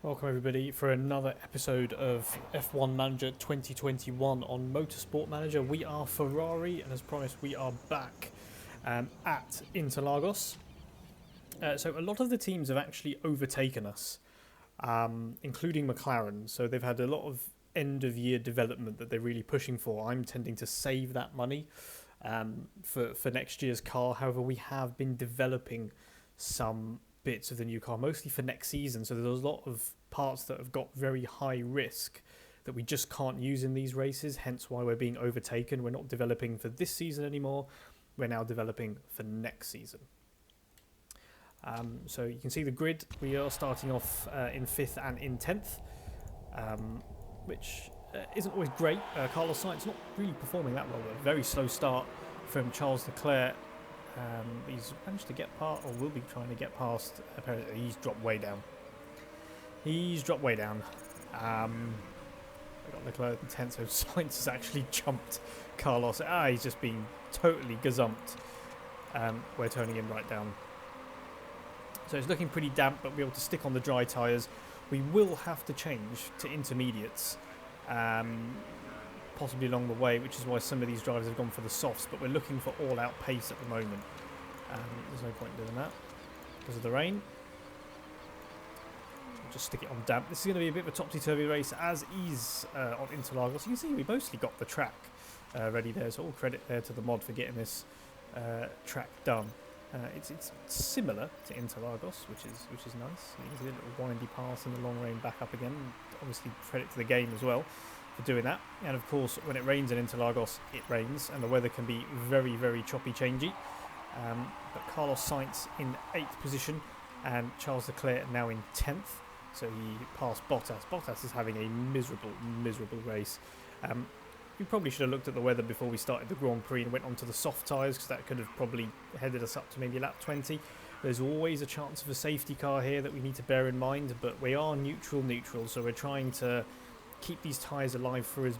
Welcome everybody for another episode of F1 Manager 2021 on Motorsport Manager. We are Ferrari, and as promised we are back at Interlagos. So a lot of the teams have actually overtaken us, including McLaren. So they've had a lot of end of year development that they're really pushing for. I'm tending to save that money for next year's car. However, we have been developing some bits of the new car, mostly for next season. So there's a lot of parts that have got very high risk that we just can't use in these races, hence why we're being overtaken. We're not developing for this season anymore, we're now developing for next season. So you can see the grid. We are starting off in 5th and in 10th, which isn't always great. Carlos Sainz not really performing that well, but a very slow start from Charles Leclerc. He's managed to get past, or will be trying to get past. Apparently, he's dropped way down. We got Leclerc in 10th, so Sainz has actually jumped Carlos. He's just been totally gazumped. We're turning him right down. So it's looking pretty damp, but we're able to stick on the dry tyres. We will have to change to intermediates, possibly along the way, which is why some of these drivers have gone for the softs, but we're looking for all-out pace at the moment. There's no point doing that because of the rain. We'll just stick it on damp. This is going to be a bit of a topsy-turvy race, as is on Interlagos. You can see we mostly got the track ready there, so all credit there to the mod for getting this track done. It's similar to Interlagos, which is nice. You can see a little windy pass in the long rain back up again. Obviously credit to the game as well for doing that. And of course, when it rains in Interlagos, it rains, and the weather can be very, very choppy changey. But Carlos Sainz in 8th position, and Charles Leclerc now in 10th. So he passed Bottas. Bottas is having a miserable race. We probably should have looked at the weather before we started the Grand Prix and went onto the soft tyres, because that could have probably headed us up to maybe lap 20. There's always a chance of a safety car here that we need to bear in mind, but we are neutral, so we're trying to keep these tyres alive for as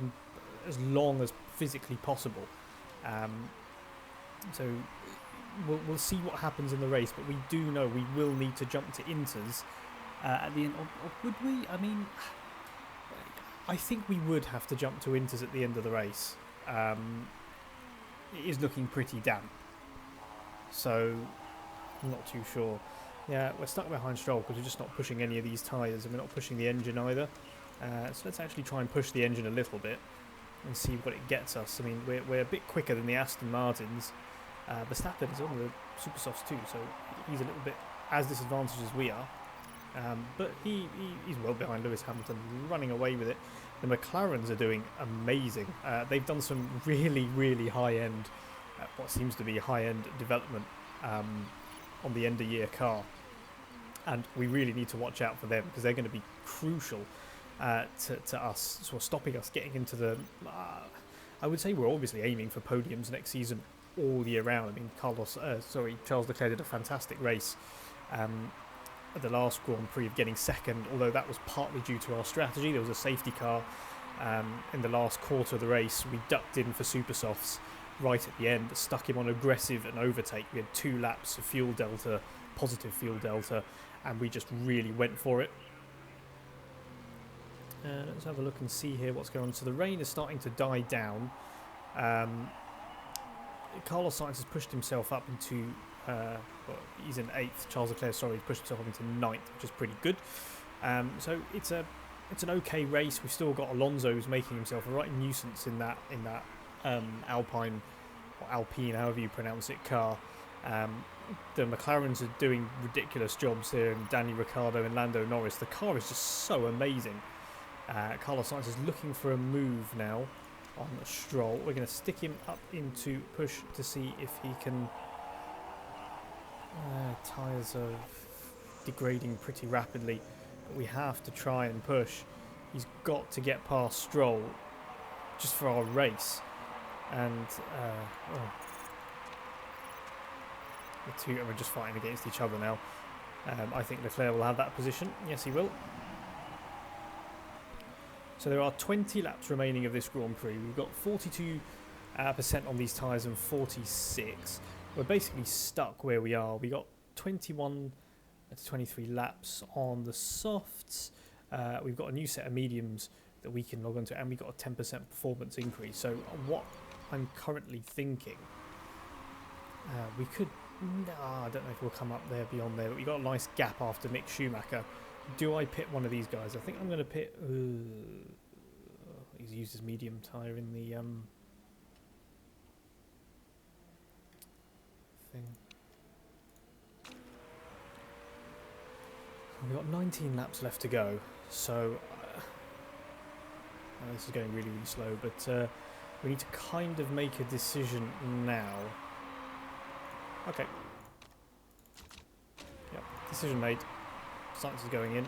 long as physically possible. So we'll see what happens in the race, but we do know we will need to jump to inters at the end. Or would we? I mean, I think we would have to jump to inters at the end of the race. It is looking pretty damp, so I'm not too sure. Yeah, we're stuck behind Stroll because we're just not pushing any of these tyres, and we're not pushing the engine either. So let's actually try and push the engine a little bit and see what it gets us. I mean, we're a bit quicker than the Aston Martins. Verstappen is on the super softs too, so he's a little bit as disadvantaged as we are. But he's well behind Lewis Hamilton, running away with it. The McLarens are doing amazing. They've done some really high-end, what seems to be high-end development on the end-of-year car. And we really need to watch out for them, because they're going to be crucial to us, sort of stopping us getting into the... I would say we're obviously aiming for podiums next season all year round. I mean, Charles Leclerc did a fantastic race at the last Grand Prix of getting second, although that was partly due to our strategy. There was a safety car in the last quarter of the race. We ducked in for super softs right at the end, stuck him on aggressive and overtake. We had 2 laps of fuel delta, positive fuel delta, and we just really went for it. Let's have a look and see here what's going on. So the rain is starting to die down. Carlos Sainz has pushed himself up into... he's in 8th. Charles Leclerc, pushed himself up into 9th, which is pretty good. So it's an okay race. We've still got Alonso, who's making himself a right nuisance in that Alpine, or Alpine, however you pronounce it, car. The McLarens are doing ridiculous jobs here, and Daniel Ricciardo and Lando Norris. The car is just so amazing. Carlos Sainz is looking for a move now on Stroll. We're going to stick him up into push to see if he can... tyres are degrading pretty rapidly, but we have to try and push. He's got to get past Stroll just for our race. And the two are just fighting against each other now. I think Leclerc will have that position. Yes, he will. So there are 20 laps remaining of this Grand Prix. We've got 42% on these tyres and 46. We're basically stuck where we are. We got 21 to 23 laps on the softs. We've got a new set of mediums that we can log onto, and we've got a 10% performance increase. So what I'm currently thinking, we could, I don't know if we'll come up there beyond there, but we've got a nice gap after Mick Schumacher. Do I pit one of these guys? I think I'm going to pit, he's used his medium tyre in the thing. We've got 19 laps left to go, so this is going really, really slow, but we need to kind of make a decision now. Okay. Yep, decision made. Sainz is going in.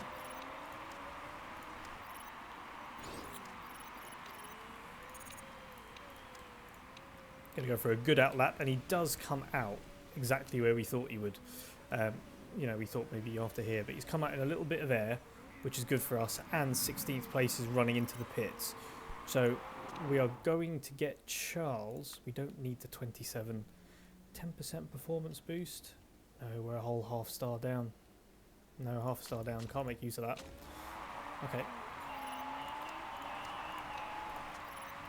Going to go for a good out lap, and he does come out exactly where we thought he would. You know, we thought maybe after here, but he's come out in a little bit of air, which is good for us, and 16th place is running into the pits. So we are going to get Charles. We don't need the 27. 10% performance boost. No, we're a whole half star down. No, half a star down. Can't make use of that. Okay.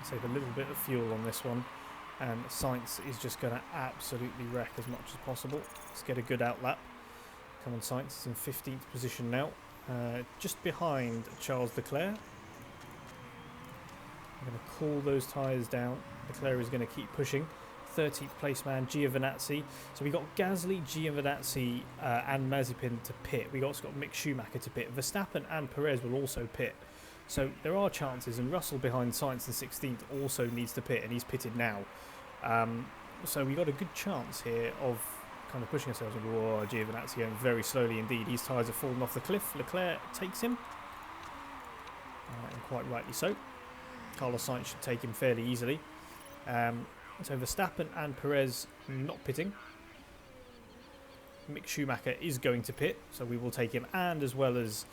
Save a little bit of fuel on this one. And Sainz is just going to absolutely wreck as much as possible. Let's get a good out lap. Come on, Sainz is in 15th position now. Just behind Charles Leclerc. I'm going to cool those tyres down. Leclerc is going to keep pushing. 13th place man, Giovinazzi. So we got Gasly, Giovinazzi and Mazepin to pit. We also got Mick Schumacher to pit. Verstappen and Perez will also pit. So there are chances, and Russell behind Sainz in 16th also needs to pit, and he's pitted now. So we got a good chance here of kind of pushing ourselves. Whoa, Giovinazzi going very slowly indeed. His tyres have fallen off the cliff. Leclerc takes him, and quite rightly so. Carlos Sainz should take him fairly easily. So Verstappen and Perez not pitting. Mick Schumacher is going to pit, so we will take him, and as well as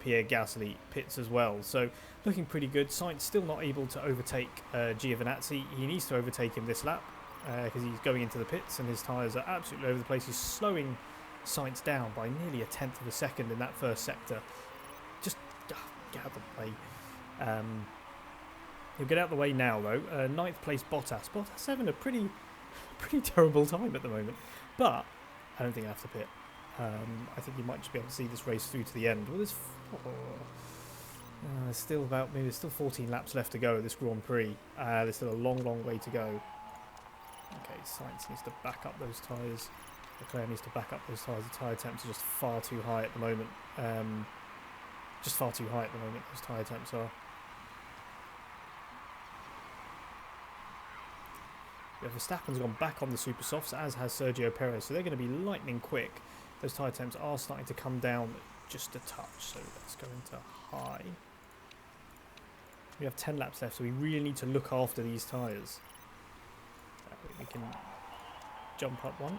Pierre Gasly pits as well. So looking pretty good. Sainz still not able to overtake Giovinazzi. He needs to overtake him this lap because he's going into the pits and his tyres are absolutely over the place. He's slowing Sainz down by nearly a tenth of a second in that first sector. Just get out of the way. He'll get out of the way now though. 9th place Bottas. Bottas having a pretty terrible time at the moment, but I don't think I have to pit. I think you might just be able to see this race through to the end. Well, there's still 14 laps left to go. This Grand Prix. There's still a long way to go. Okay, Sainz needs to back up those tyres. Leclerc needs to back up those tyres. The tyre temps are just far too high at the moment. Those tyre temps are. Yeah, Verstappen's gone back on the super softs, as has Sergio Perez, so they're going to be lightning quick. Those tyre temps are starting to come down just a touch, so let's go into high. We have 10 laps left, so we really need to look after these tyres. We can jump up one.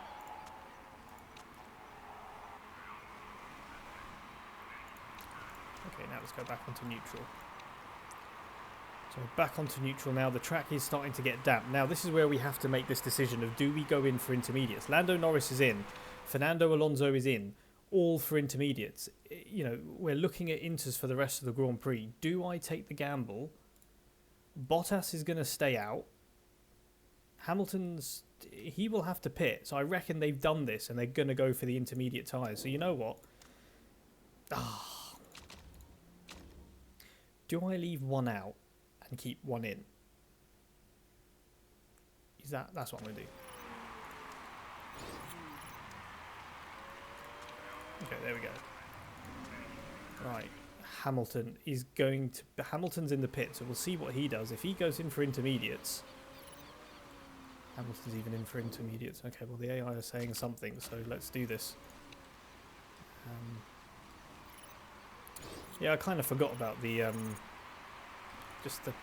Okay, now let's go back onto neutral. So back onto neutral now. The track is starting to get damp. Now this is where we have to make this decision of, do we go in for intermediates? Lando Norris is in. Fernando Alonso is in. All for intermediates. You know, we're looking at inters for the rest of the Grand Prix. Do I take the gamble? Bottas is going to stay out. Hamilton's, he will have to pit. So I reckon they've done this and they're going to go for the intermediate tyres. So you know what? Do I leave one out and keep one in? That's what I'm going to do. Okay, there we go. Right, Hamilton is going to... Hamilton's in the pit, so we'll see what he does. If he goes in for intermediates... Hamilton's even in for intermediates. Okay, well the AI is saying something, so let's do this. Yeah, I kind of forgot about the... just the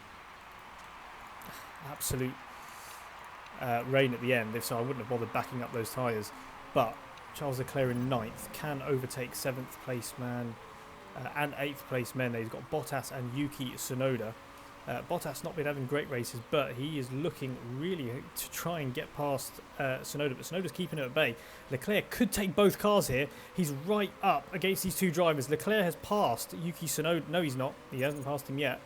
absolute rain at the end, so I wouldn't have bothered backing up those tyres. But Charles Leclerc in 9th can overtake 7th place man and 8th place men. He's got Bottas and Yuki Tsunoda. Bottas not been having great races, but he is looking really to try and get past Tsunoda, but Tsunoda's keeping it at bay. Leclerc could take both cars here. He's right up against these two drivers. Leclerc has passed Yuki Tsunoda. No, he's not. He hasn't passed him yet.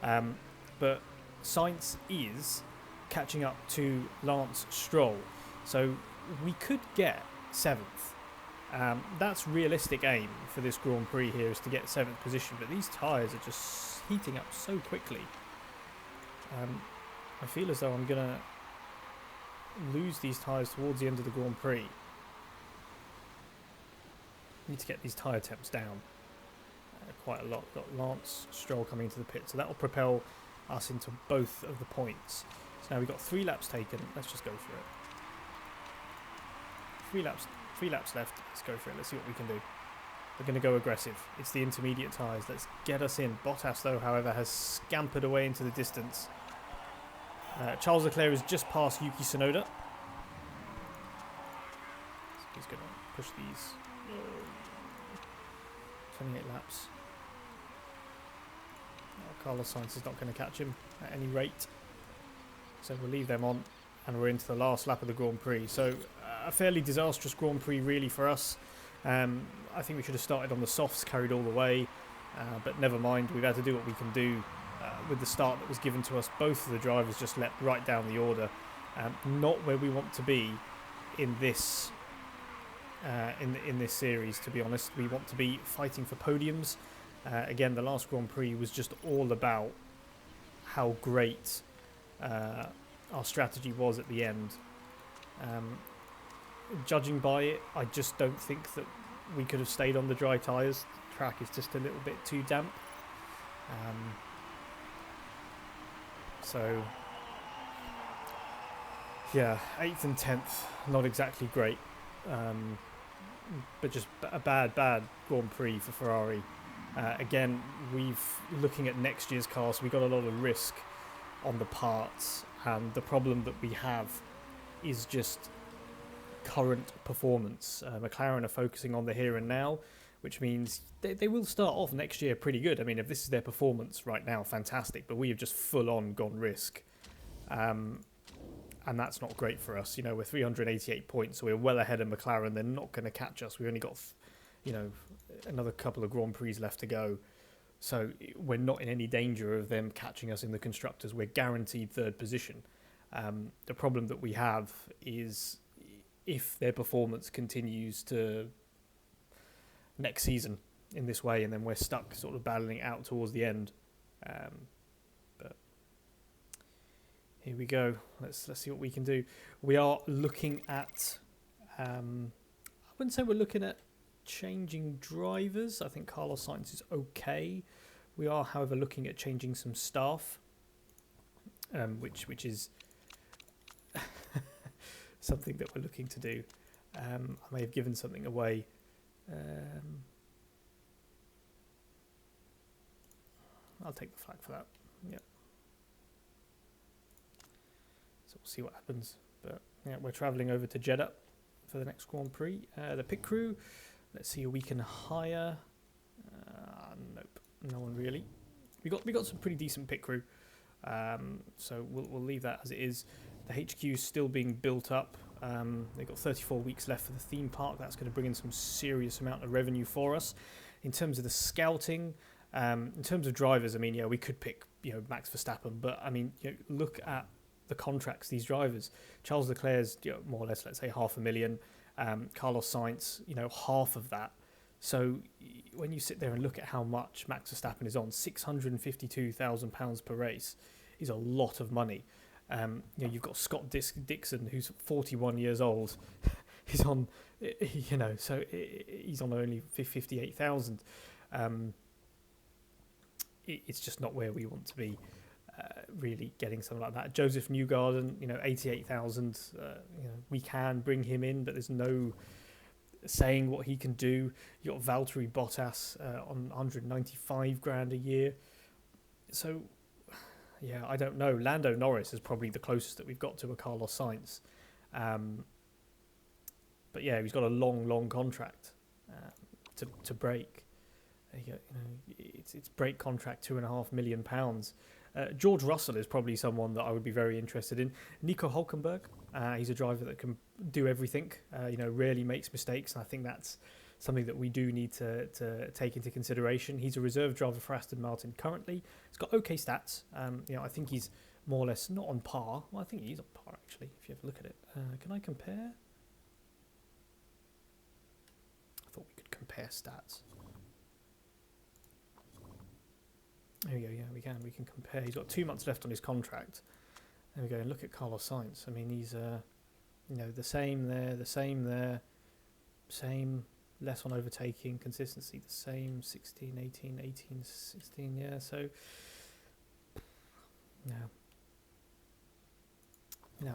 But Sainz is catching up to Lance Stroll. So we could get 7th. That's realistic aim for this Grand Prix here, is to get 7th position, but these tyres are just heating up so quickly. I feel as though I'm going to lose these tyres towards the end of the Grand Prix. Need to get these tyre temps down quite a lot. Got Lance Stroll coming into the pit, so that will propel us into both of the points. So now we've got 3 laps taken. Let's just go for it. 3 laps left. Let's go for it. Let's see what we can do. We're going to go aggressive. It's the intermediate tyres. Let's get us in. Bottas, though, however, has scampered away into the distance. Charles Leclerc has just passed Yuki Tsunoda. So he's going to push these 28 laps. Carlos Sainz is not going to catch him at any rate. So we'll leave them on, and we're into the last lap of the Grand Prix. So a fairly disastrous Grand Prix really for us. I think we should have started on the softs, carried all the way, but never mind. We've had to do what we can do with the start that was given to us. Both of the drivers just leapt right down the order. Not where we want to be in this in this series, to be honest. We want to be fighting for podiums. Again, the last Grand Prix was just all about how great our strategy was at the end. Judging by it, I just don't think that we could have stayed on the dry tyres. The track is just a little bit too damp. So, yeah, 8th and 10th, not exactly great. But just a bad Grand Prix for Ferrari. Again, looking at next year's car, so we got a lot of risk on the parts, and the problem that we have is just current performance. McLaren are focusing on the here and now, which means they will start off next year pretty good. I mean, if this is their performance right now, fantastic, but we have just full on gone risk. And that's not great for us. You know, we're 388 points, so we're well ahead of McLaren. They're not going to catch us. We've only got, another couple of Grand Prix left to go. So we're not in any danger of them catching us in the constructors. We're guaranteed 3rd position. The problem that we have is if their performance continues to next season in this way, and then we're stuck sort of battling it out towards the end. But here we go. Let's see what we can do. We are looking at I wouldn't say we're looking at changing drivers. I think Carlos Sainz is okay. We are, however, looking at changing some staff, which is something that we're looking to do. I may have given something away. I'll take the flag for that. Yeah. So we'll see what happens. But yeah, we're travelling over to Jeddah for the next Grand Prix. The pit crew. Let's see who we can hire. Nope, no one really. We got some pretty decent pit crew. So we'll leave that as it is. The HQ is still being built up. They've got 34 weeks left for the theme park. That's going to bring in some serious amount of revenue for us. In terms of the scouting, in terms of drivers, I mean, yeah, we could pick, Max Verstappen, but I mean, look at the contracts these drivers. Charles Leclerc's, more or less, let's say $500,000. Carlos Sainz, half of that. So when you sit there and look at how much Max Verstappen is on, £652,000 per race is a lot of money. You've got Scott Dixon, who's 41 years old. He's on, so he's on only 58,000. It's just not where we want to be. Really getting something like that. Joseph Newgarden, 88,000. We can bring him in, but there's no saying what he can do. You got Valtteri Bottas on 195 grand a year. So, yeah, I don't know. Lando Norris is probably the closest that we've got to a Carlos Sainz. But yeah, he's got a long contract to break. It's break contract £2.5 million. George Russell is probably someone that I would be very interested in. Nico Hulkenberg, he's a driver that can do everything, rarely makes mistakes, and I think that's something that we do need to take into consideration. He's a reserve driver for Aston Martin currently. He's got okay stats. I think he's more or less not on par. Well, I think he's on par, actually, if you have a look at it. Can I compare? I thought we could compare stats. There we go, yeah, we can. We can compare. He's got 2 months left on his contract. There we go, and look at Carlos Sainz. I mean, he's, the same there, same, less on overtaking, consistency, the same, 16, 18, 18, 16, yeah, so, no,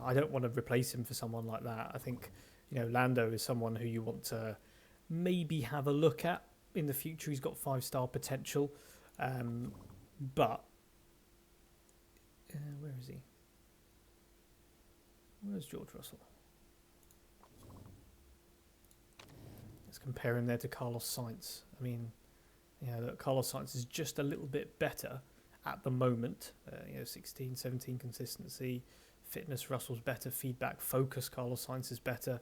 I don't want to replace him for someone like that. I think, Lando is someone who you want to maybe have a look at in the future. He's got 5-star potential. But where is he? Where's George Russell? Let's compare him there to Carlos Sainz. I mean, look, Carlos Sainz is just a little bit better at the moment. 16, 17 consistency, fitness. Russell's better, feedback, focus. Carlos Sainz is better.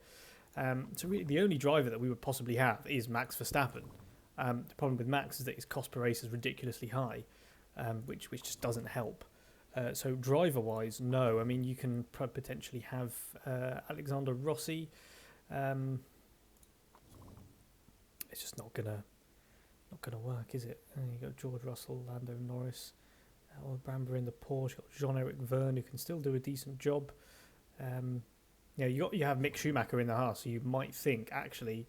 So really, the only driver that we would possibly have is Max Verstappen. The problem with Max is that his cost per race is ridiculously high, which just doesn't help. So driver-wise, no. I mean, you can potentially have Alexander Rossi. It's just not gonna work, is it? And you got George Russell, Lando Norris, Bramber in the Porsche. You got Jean-Eric Verne, who can still do a decent job. You have Mick Schumacher in the Haas, so you might think actually,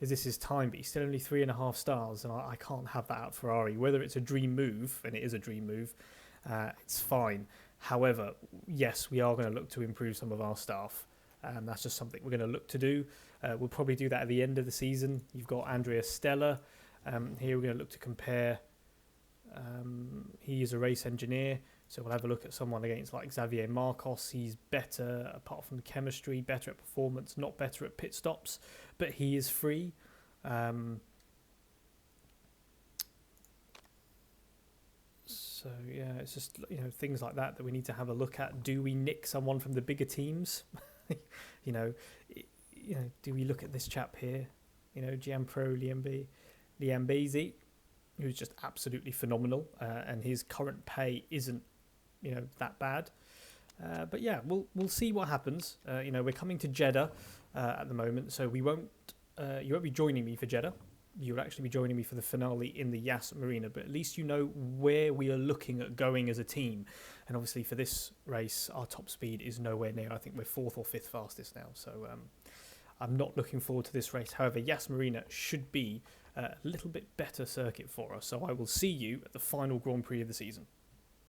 is this his time? But he's still only 3.5 stars, and I can't have that at Ferrari. Whether it's a dream move, and it is a dream move, it's fine. However, yes, we are going to look to improve some of our staff. That's just something we're going to look to do. We'll probably do that at the end of the season. You've got Andrea Stella. Here we're going to look to compare. He is a race engineer, so we'll have a look at someone against like Xavier Marcos. He's better apart from the chemistry, better at performance, not better at pit stops, but he is free. So yeah, it's just things like that we need to have a look at. Do we nick someone from the bigger teams? Do we look at this chap here? Gianpro Liambesi, who's just absolutely phenomenal, and his current pay isn't that bad. But yeah, we'll see what happens. We're coming to Jeddah at the moment, so you won't be joining me for Jeddah. You'll actually be joining me for the finale in the Yas Marina, but at least you know where we are looking at going as a team. And obviously for this race, our top speed is nowhere near. I think we're 4th or 5th fastest now, so I'm not looking forward to this race. However, Yas Marina should be a little bit better circuit for us, so I will see you at the final Grand Prix of the season.